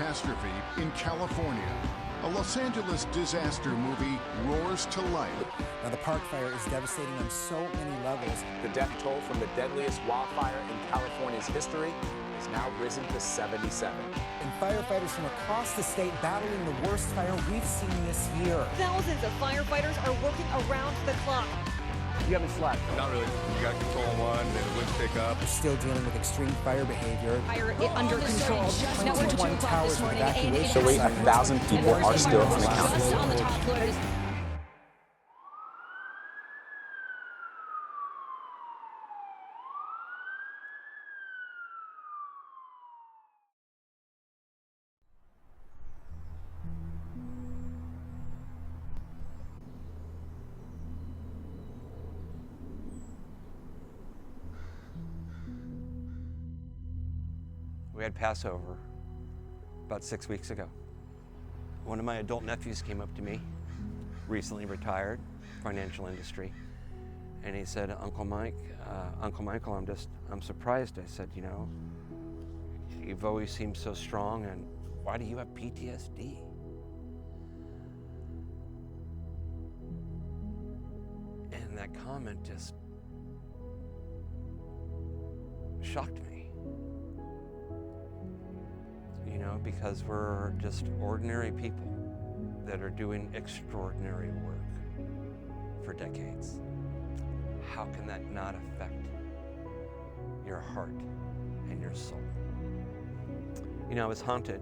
catastrophe in California. A Los Angeles disaster movie roars to life. Now, the park fire is devastating on so many levels. The death toll from the deadliest wildfire in California's history has now risen to 77. And firefighters from across the state battling the worst fire we've seen this year. Thousands of firefighters are working around the clock. You haven't slept? Not really. You got control on one, then the winds pick up. We're still dealing with extreme fire behavior. Fire under control. Now we're 1 towers with evacuation. So 8,000 people are still unaccounted Just on the top floor. We had Passover about 6 weeks ago. One of my adult nephews came up to me, recently retired, financial industry, and he said, Uncle Michael, I'm surprised. I said, you know, you've always seemed so strong, and why do you have PTSD? And that comment just shocked me. You know, because we're just ordinary people that are doing extraordinary work for decades. How can that not affect your heart and your soul? You know, I was haunted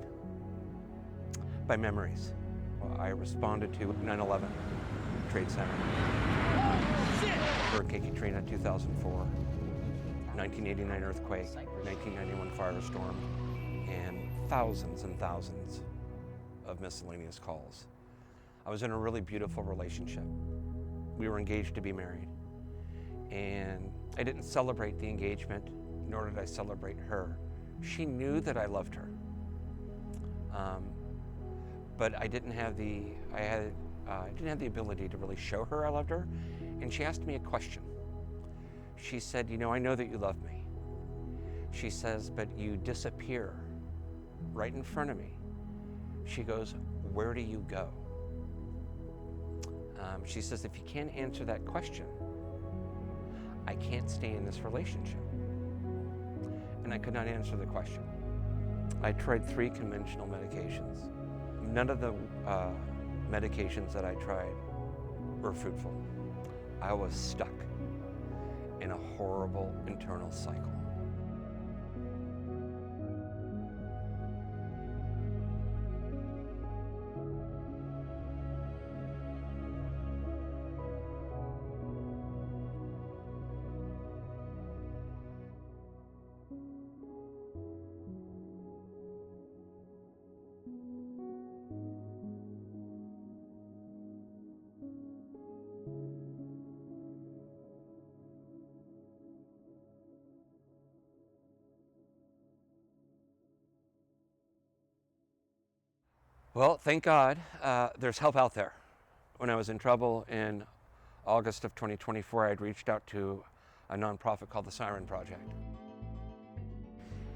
by memories. I responded to 9/11 Trade Center, Hurricane Katrina 2004, 1989 earthquake, 1991 firestorm, and thousands and thousands of miscellaneous calls. I was in a really beautiful relationship. We were engaged to be married. And I didn't celebrate the engagement, nor did I celebrate her. She knew that I loved her. But I didn't have the ability to really show her I loved her. And she asked me a question. She said, you know, I know that you love me. She says, but you disappear right in front of me. She goes, where do you go? She says, if you can't answer that question, I can't stay in this relationship. And I could not answer the question. I tried 3 conventional medications. None of the medications that I tried were fruitful. I was stuck in a horrible internal cycle. Well, thank God, there's help out there. When I was in trouble in August of 2024, I had reached out to a nonprofit called the Sirens Project.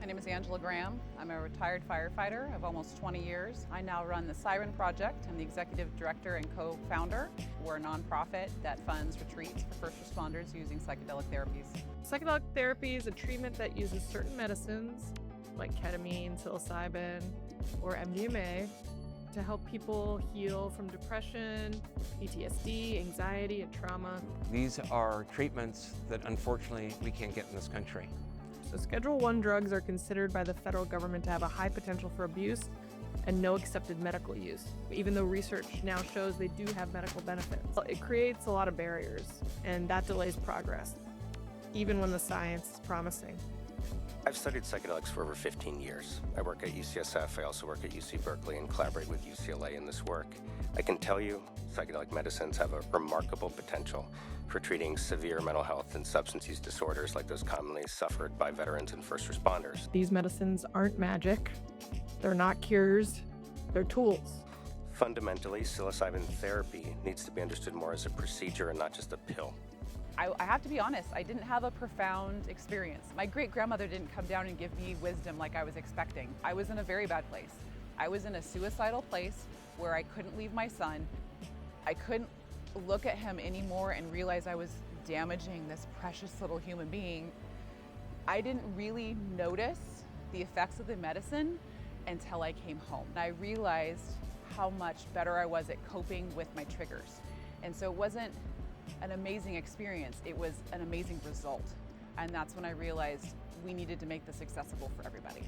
My name is Angela Graham. I'm a retired firefighter of almost 20 years. I now run the Sirens Project. I'm the executive director and co-founder. We're a nonprofit that funds retreats for first responders using psychedelic therapies. Psychedelic therapy is a treatment that uses certain medicines like ketamine, psilocybin, or MDMA to help people heal from depression, PTSD, anxiety, and trauma. These are treatments that unfortunately we can't get in this country. So Schedule I drugs are considered by the federal government to have a high potential for abuse and no accepted medical use, even though research now shows they do have medical benefits. It creates a lot of barriers, and that delays progress, even when the science is promising. I've studied psychedelics for over 15 years. I work at UCSF, I also work at UC Berkeley and collaborate with UCLA in this work. I can tell you, psychedelic medicines have a remarkable potential for treating severe mental health and substance use disorders like those commonly suffered by veterans and first responders. These medicines aren't magic, they're not cures, they're tools. Fundamentally, psilocybin therapy needs to be understood more as a procedure and not just a pill. I have to be honest, I didn't have a profound experience. My great-grandmother didn't come down and give me wisdom like I was expecting. I was in a very bad place. I was in a suicidal place where I couldn't leave my son. I couldn't look at him anymore and realize I was damaging this precious little human being. I didn't really notice the effects of the medicine until I came home. I realized how much better I was at coping with my triggers. And so it wasn't an amazing experience, it was an amazing result. And that's when I realized we needed to make this accessible for everybody.